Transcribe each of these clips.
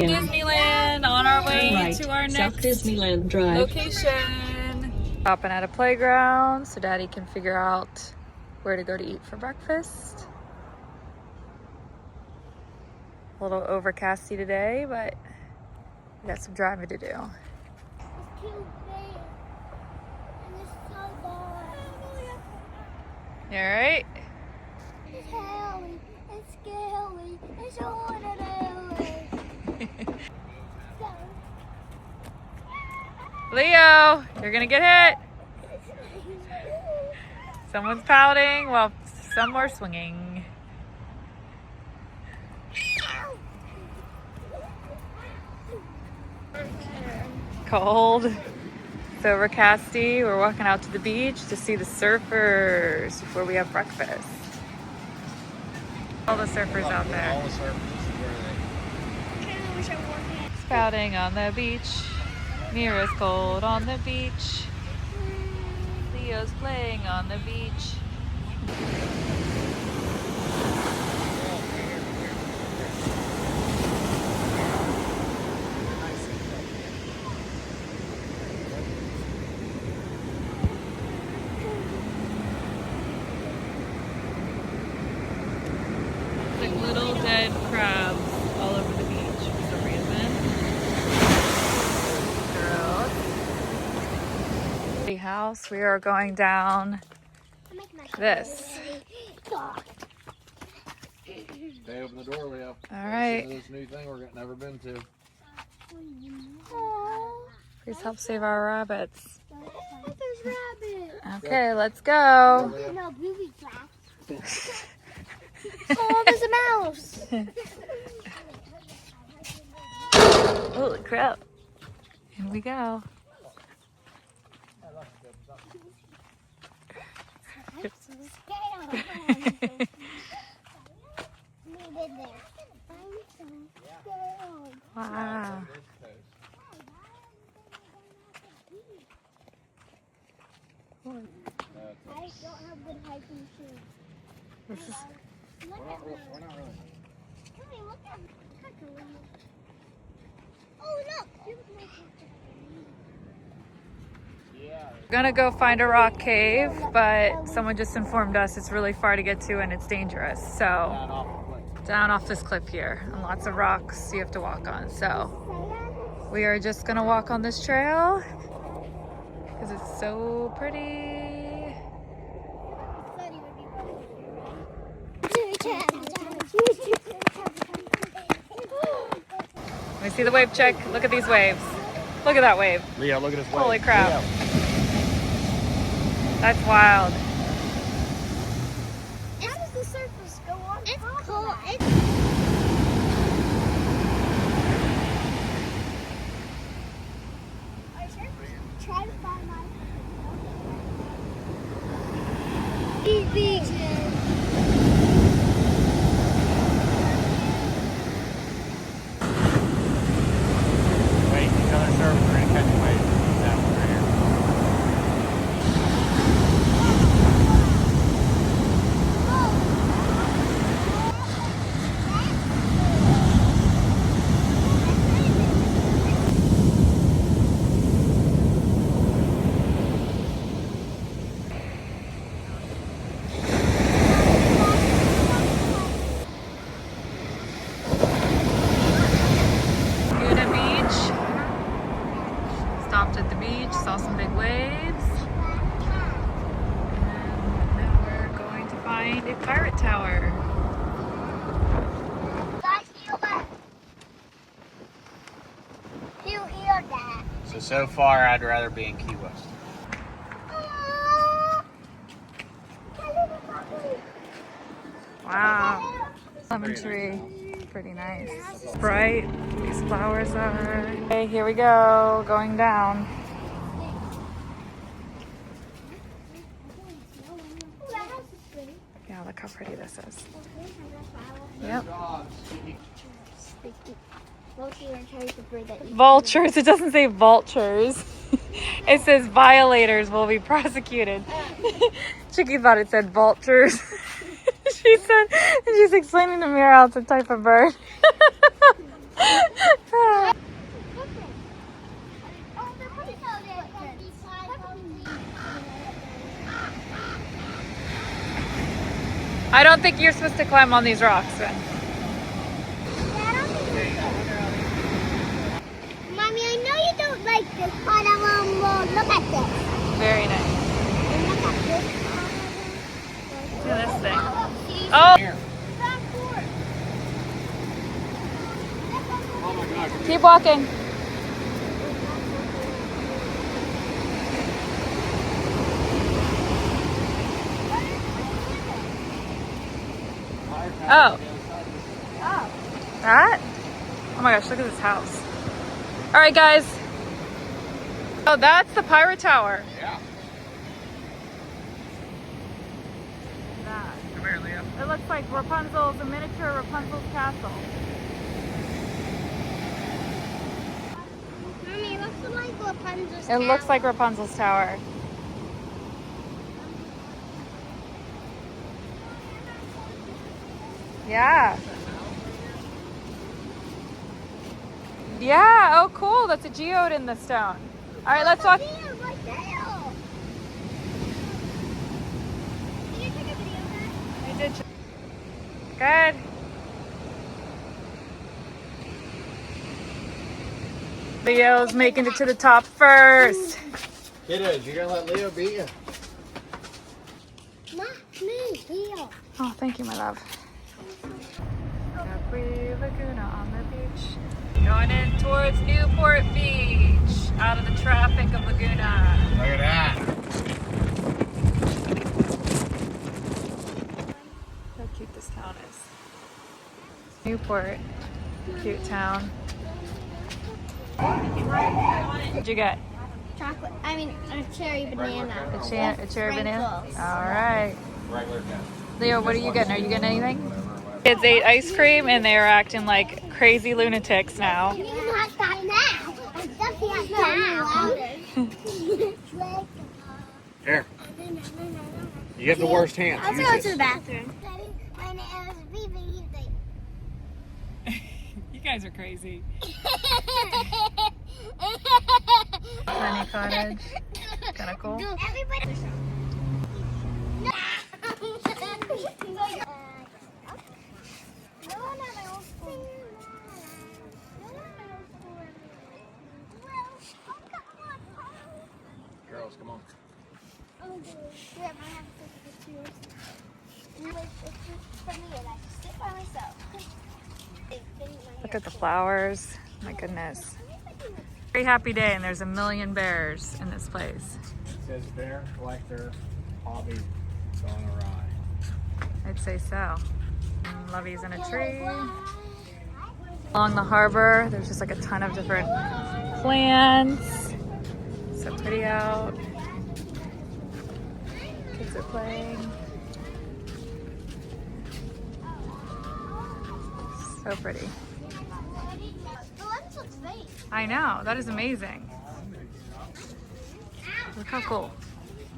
Disneyland on our way Right. to our South next Disneyland Drive. location. Stopping at a playground so Daddy can figure out where to go to eat for breakfast. A little overcasty today, but we got some driving to do. It's too big. And it's so dark. You alright? It's hairy. It's scary. It's ordinary. Leo, you're gonna get hit. Someone's pouting while some are swinging. Cold. It's overcasty. We're walking out to the beach to see the surfers before we have breakfast. All the surfers out there. All the surfers, where are they? I wish I wore pants. Spouting on the beach. Mira's cold on the beach. Leo's playing on the beach. Like little dead crabs all over the beach for some reason. Gross. House. We are going down this. They open the door, Leo. All right. This new thing we're never been to. Please help save our rabbits. There's rabbits. Okay, let's go. No, booby traps. Oh, there's a mouse. Holy crap. Here we go. I'm so scared. I'm so scared. Wow. I don't have good hiking shoes. This is Look at me. We're not really. Come here, look at me. Oh, look. Here's my Yeah. We're gonna go find a rock cave, but someone just informed us it's really far to get to and it's dangerous. So Down off the cliff. down off this cliff here, and lots of rocks you have to walk on. So we are just gonna walk on this trail because it's so pretty. Let me see the wave check. Look at these waves. Look at that wave. Leo, look at this wave. Holy crap. Leo. That's wild. How does the surface go on? It's cool. Try to find my beaches. Wait, these other surfers are gonna catch a wave. That one right here. Laguna Beach. Stopped at the beach, saw some big waves. And now we're going to find a pirate tower. You hear that? So far, I'd rather be in Key West. Wow. Lemon tree. Pretty nice. Bright. These flowers are. Okay, here we go. Going down. Yeah, look how pretty this is. Yep. Vultures. It doesn't say vultures. It says violators will be prosecuted. Chicky thought it said vultures. She said, and she's explaining to Mira it's a type of bird. I don't think you're supposed to climb on these rocks, Ben. Mommy, I know you don't like this, but look at this. Very nice. And look at this. Look at this thing. Oh! Oh my God. Keep walking. Oh. That? Oh my gosh, look at this house. All right, guys. Oh, that's the pirate tower. Yeah. That. Come here, Leo. It looks like Rapunzel's, a miniature Rapunzel's castle. Mommy, it looks like Rapunzel's It looks like Rapunzel's tower. Yeah. Yeah, oh cool. That's a geode in the stone. All right, let's walk. Right there. Can you take a video of that? I did. Good. Leo's making it to the top first. It is. You're gonna let Leo beat you. Ma, me, here. Oh, thank you, my love. Capri Laguna on the beach. Going in towards Newport Beach, out of the traffic of Laguna. Look at that. How cute this town is. Newport, cute town. What'd you get? Chocolate. I mean, a cherry banana. A cherry banana? Sprinkles. All right. Regular cat. Leo, what are you getting? Are you getting anything? Kids ate ice cream and they are acting like crazy lunatics now. You can stop now. I'm stuffy now. Here. You get the worst hands. Let's Use go this. to the bathroom. You guys are crazy. Honey cottage. Kind of cool. Everybody. Girls, come on. Look at the flowers. My goodness. Very happy day, and there's a million bears in this place. It says bear collector hobby gone awry. I'd say so. And Lovey's in a tree. Along the harbor, there's just like a ton of different plants. So pretty out. Kids are playing. So pretty. I know, that is amazing. Look how cool.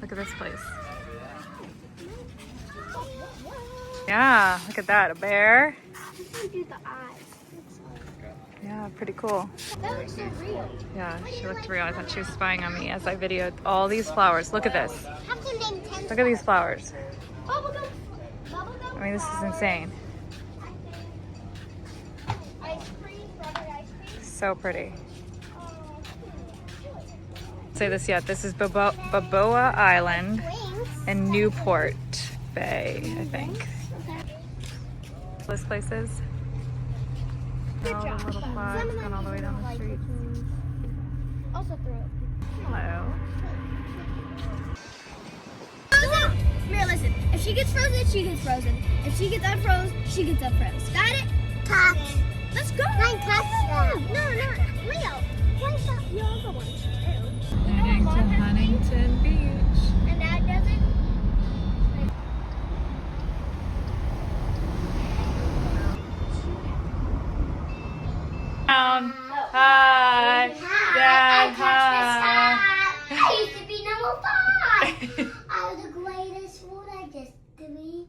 Look at this place. Yeah, look at that, a bear. Yeah, pretty cool. That looks so real. Yeah, she looked real. I thought she was spying on me as I videoed all these flowers. Look at this. Look at these flowers. I mean, this is insane. So pretty. Say this yet. This is Balboa Island and Newport Bay, I think. This place is. All the little flags going all the way down the street. Also throw it. Hello. Mira, listen. If she gets frozen, she gets frozen. If she gets unfroze, she gets unfroze. Got it? Touch. Let's go. Mine touch that. No, not Leo. Why is that? You also want to. Heading to Huntington Beach. And that doesn't. Down, high, down, high. I used to be number 5. I was the greatest one. I just to be.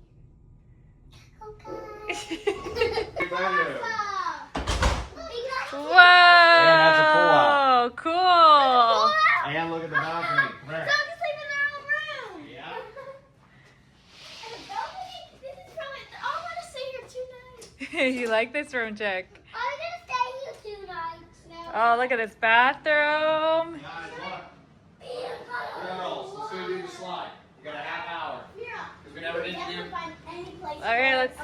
Whoa! that's a pull-out. Cool. And look at the balcony. Come here. Dogs sleep in their own room. Yeah. And the balcony, this is from You like this room, Chick? I'm gonna stay here 2 nights now. Oh, look at this bathroom. Guys, look. Girls, let's go do the slide. You got a half hour. Because we never did do. Okay, let's.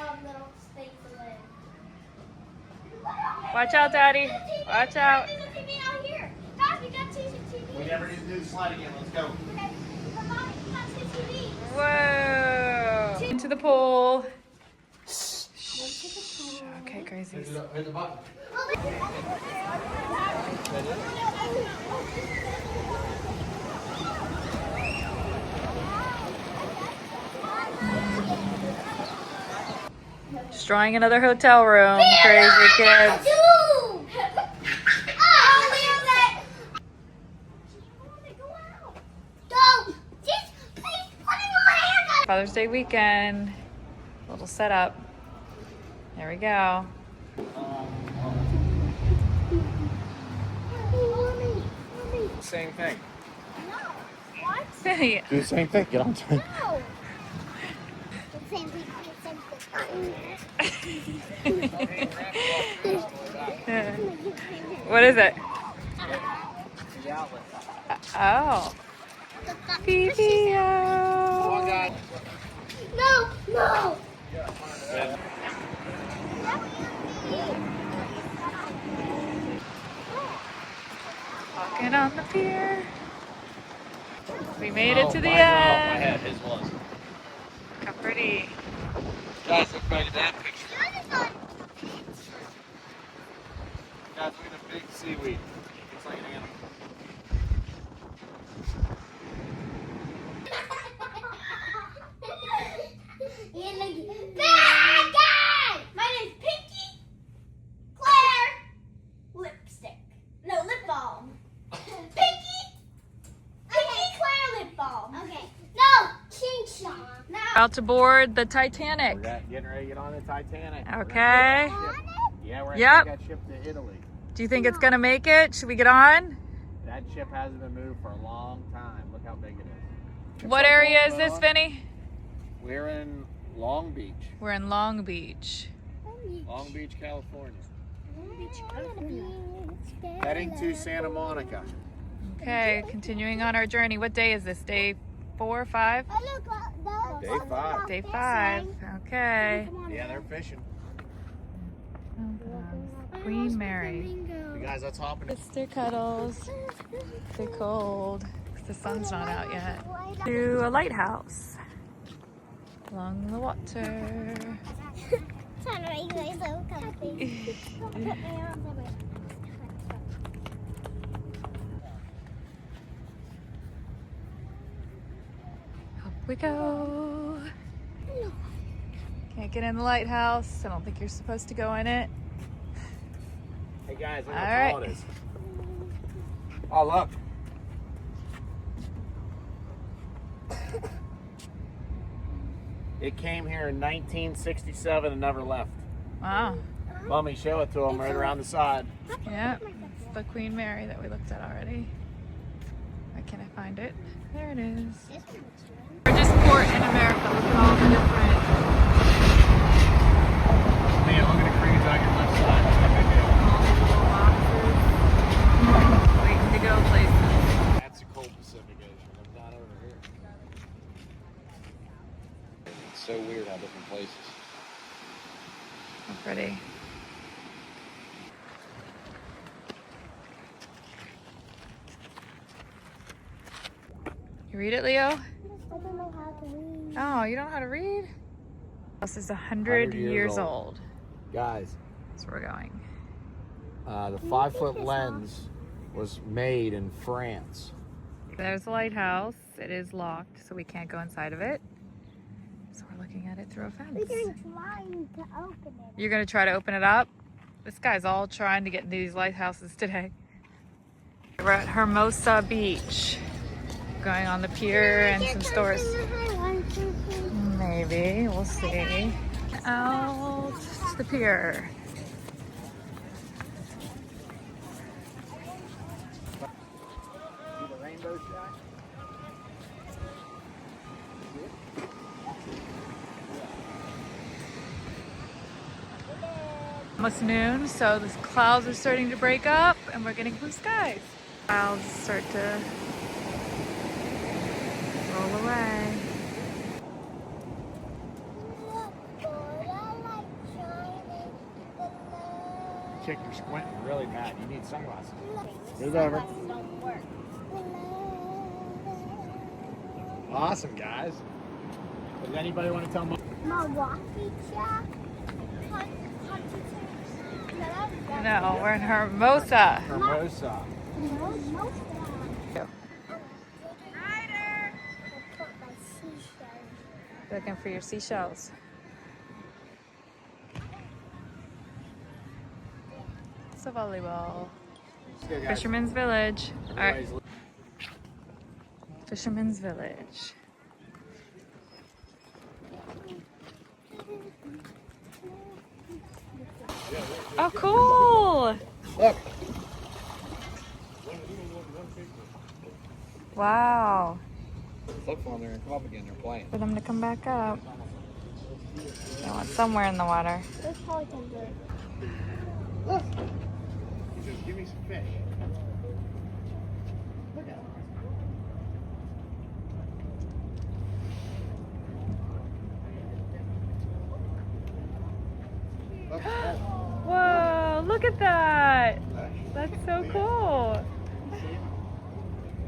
Watch out, Daddy. Watch out. We never did do the slide again. Let's go. Whoa. Into the pool. Okay, crazy. Hit the button. Destroying another hotel room. Crazy kids. Father's Day weekend. Little setup. There we go. Same thing. Vinny. Do the same thing. Get on time. What is it? Oh. PPO. No. Walking on the pier. We made it to the My end. head, his was. Look how pretty. Guys, look back at that picture. Guys, look at the big seaweed. Looks like an animal. My name's Pinky Claire Lipstick. No, lip balm. Pinky Claire lip balm. Okay. No, King Sean. No. About to board the Titanic. We're getting ready to get on the Titanic. Okay. Yeah, we're Yep. that ship to Italy. Do you think it's gonna make it? Should we get on? That ship hasn't been moved for a long time. Look how big it is. What area is this, Vinny? We're in Long Beach. We're in Long Beach. Long Beach, California. Heading to Santa Monica. Okay, continuing on our journey. What day is this? Day 4 or 5? Day 5. Day 5. Okay. Yeah, they're fishing. Queen Mary. You guys, let's hop in. Sister cuddles. They're cold because the sun's not out yet. To a lighthouse along the water. Trying to make you so comfy. Up we go. Can't get in the lighthouse. I don't think you're supposed to go in it. Hey guys, look All how tall right. it is. Oh, look. It came here in 1967 and never left. Wow. Mommy, show it to them right around the side. Yep. It's the Queen Mary that we looked at already. Why can't I find it? There it is. Largest port in America. Look at all the different. Man, look at the cruise on your left side. All these little boxes. Waiting to go places. That's the cold Pacific Ocean. I'm not over here. It's so weird how different places. How pretty. You read it, Leo? I don't know how to read. Oh, you don't know how to read? This is 100 years old. Guys, That's where we're going. the 5-foot lens was made in France. There's the lighthouse. It is locked, so we can't go inside of it. So we're looking at it through a fence. We're trying to open it. You're gonna try to open it up? This guy's all trying to get into these lighthouses today. We're at Hermosa Beach. Going on the pier and some stores. Maybe, we'll see. Out to the pier. See the rainbow shot? Almost noon, so the clouds are starting to break up and we're getting blue skies. Clouds start to roll away. Chick, you're squinting really bad. You need sunglasses. Move over. Awesome, guys. Does anybody want to tell me? Milwaukee Jack. No, we're in Hermosa. Hermosa. Looking for your seashells. It's a volleyball. Fisherman's Village. All right. Fisherman's Village. Oh, cool! Look. Wow. Look for them. They're going to come up again. They're playing. For them to come back up. They want somewhere in the water. There's probably some good. Look. He says, give me some fish. Look at him. Look. Whoa, look at that! That's so cool.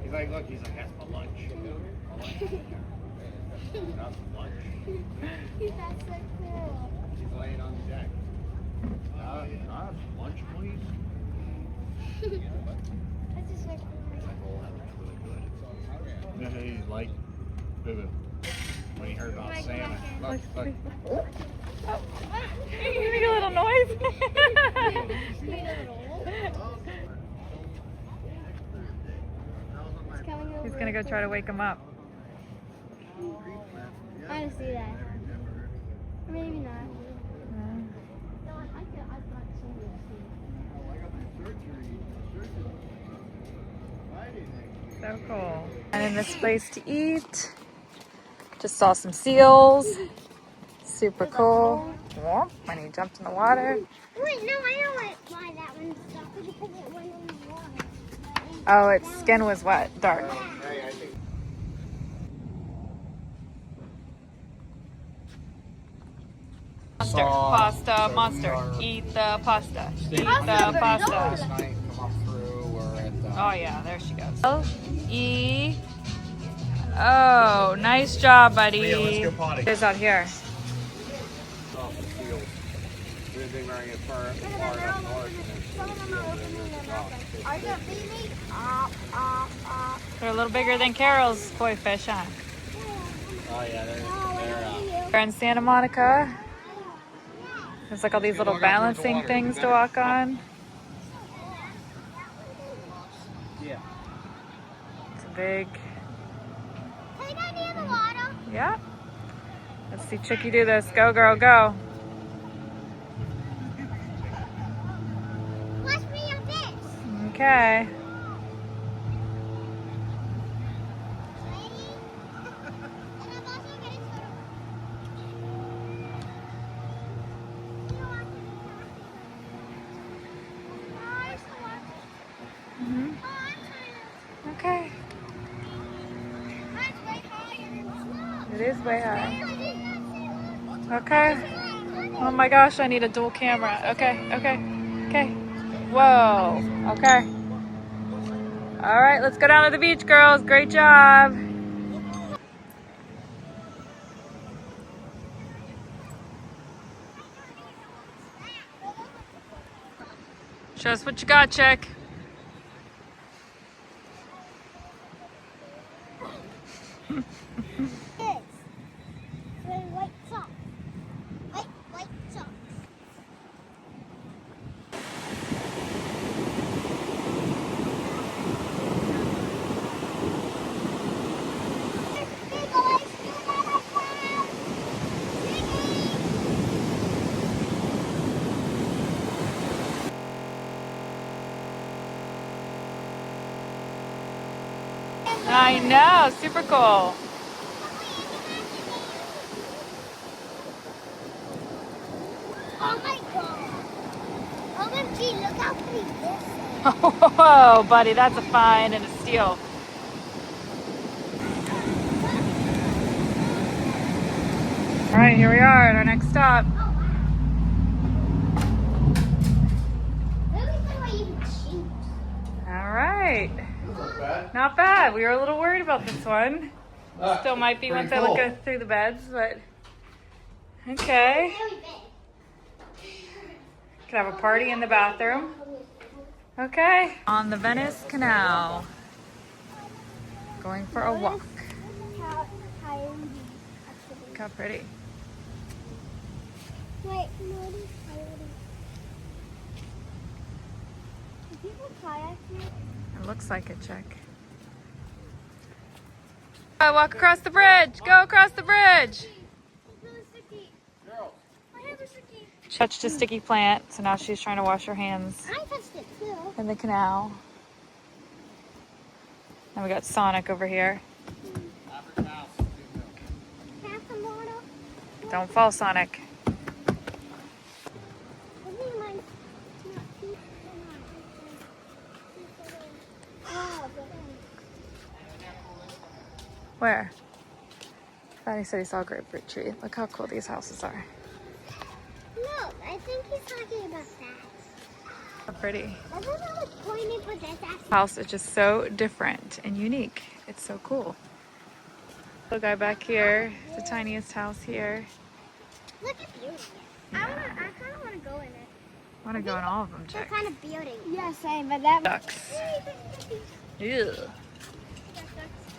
He's like, look, he's like, that's my lunch. My lunch. That's lunch. That's so cool. He's laying on the deck. Lunch, please. That's just so cool. He's like, boo-boo. When he heard about salmon. Look, look. Oh, you make a little noise. He's gonna go try to wake him up. I didn't see that. Maybe not. So cool. And in this place to eat. Just saw some seals. Super cool. When he jumped in the water. Wait, no, I know why that one stopped. Because it went in the water. Oh, its skin was what? Dark. Monster. Pasta, monster. Eat the pasta. Eat the pasta. Last night, come up through. We're at Oh yeah, there she goes. L-E. Oh, nice job, buddy. Leah, let's go potty. There's out here. off the field. We've been wearing it far up north. Are you baby? They're a little bigger than Carol's koi fish, huh? Oh yeah, they're We're in Santa Monica. There's like all these little balancing things to walk on. yeah. It's a big, Can I go near the water? yeah. Let's see Chicky do this. Go, girl, go. Watch me on this. Okay. Mhm. Okay. It is way high. Okay. Oh my gosh, I need a dual camera. Okay, okay, okay. Whoa. Okay. All right, let's go down to the beach, girls. Great job. Show us what you got, Chick. White socks. White socks. I know, super cool. Oh my god. Whoa, buddy, that's a fine and a steal. All right, here we are at our next stop. All right. Not bad. Not bad. We were a little worried about this one. Ah, Still might be pretty once I look cool. through the beds, but okay. Could have a party in the bathroom. Okay. On the Venice Canal. Going for a walk. Look how pretty. Wait, no, it is coyote. Do people kayak here? It looks like it, check. Walk across the bridge. Go across the bridge. It's really sticky. Girls. My hands are sticky. She touched a sticky plant, so now she's trying to wash her hands I touched it too. in the canal. And we got Sonic over here. Average mouse. Have some water? Don't fall, Sonic. Where? Thought he said he saw a grapefruit tree. Look how cool these houses are. No, I think he's talking about that. How pretty. I don't know what's pointing, but that's actually. House is just so different and unique. It's so cool. Little guy back here, the tiniest house here. Look at beauty. I kind of want to go in it. I want to go in all of them, They're check. kind of beauty. Yeah, same, but that. Ducks. Ew.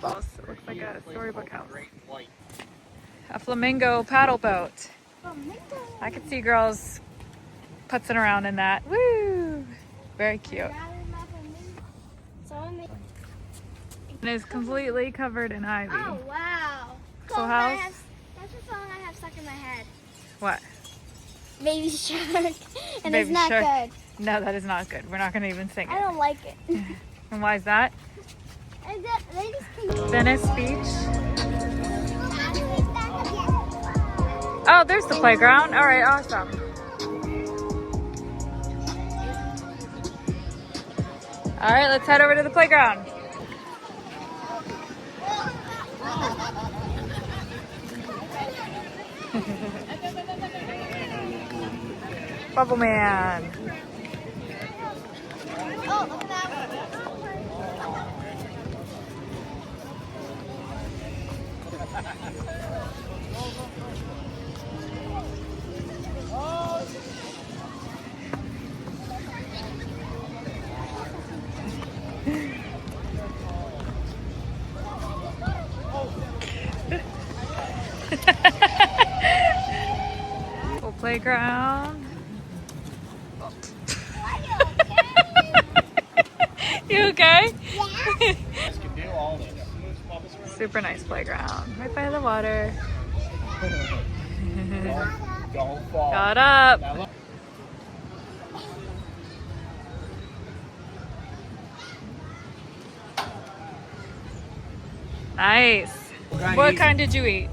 House. It looks like a storybook house. Great white. A flamingo paddle boat. Flamingo. I could see girls putzing around in that. Woo! Very cute. And it's completely covered in ivy. Oh wow! Full Cool, house? That's the song I have stuck in my head. What? Baby Shark, and Baby it's not Shark. good. No, that is not good. We're not going to even sing I it. don't like it. And why is that? They just can. Venice Beach. Oh, there's the playground. All right, awesome. All right, let's head over to the playground. Bubble Man. Oh, look at that one. Full playground. You okay? Yeah. Guys can do all this. Super nice playground. Right by the water. Don't fall. Got up. Now look. Nice. What kind did you eat?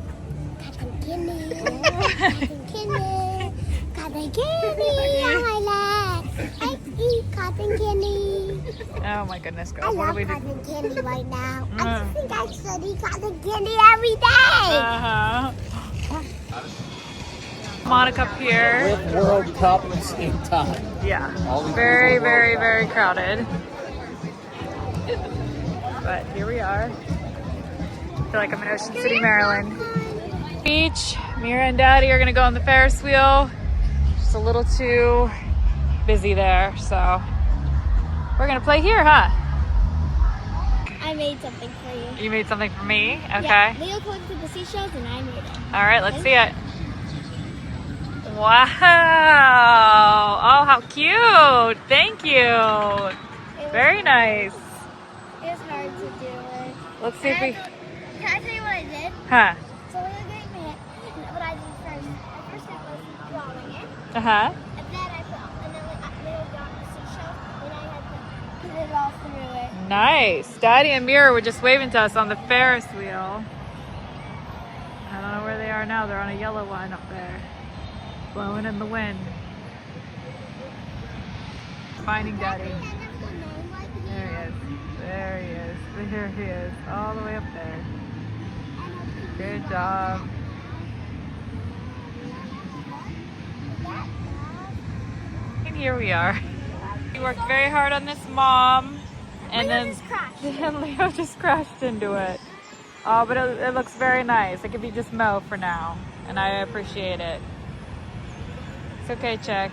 Cotton candy. Cotton candy. Cotton candy on my leg. I eat cotton candy. Oh my goodness, I girl. What do love we do? cotton candy right now. I Mm. just think I should eat cotton candy every day. Uh-huh. Monica up here. With World Cup at the same time. Yeah. All these Very, people very, World very crowded. But here we are. I feel like I'm in Ocean City, Maryland. Beach. Mira and Daddy are gonna go on the Ferris wheel. Just a little too busy there, so we're gonna play here, huh? I made something for you. You made something for me? Okay. Yeah, Leo collected the seashells and I made it. All right, let's see it. Wow. Oh, how cute. Thank you. Very nice. It was hard to do it. Let's see if we... Can I tell you what I did? Huh. So Leo gave me it. And what I did first, I first did was drawing it. Uh-huh. And then I put, and then Leo got the seashell. And I had to put it all through it. Nice. Daddy and Mira were just waving to us on the Ferris wheel. I don't know where they are now. They're on a yellow one up there. Blowing in the wind. Finding Daddy. is. There he is. There he is. All the way up there. Good job. And here we are. We worked very hard on this mom. And Leo just crashed. then Leo just crashed into it. Oh, but it looks very nice. It could be just Mo for now. And I appreciate it. It's okay, Check.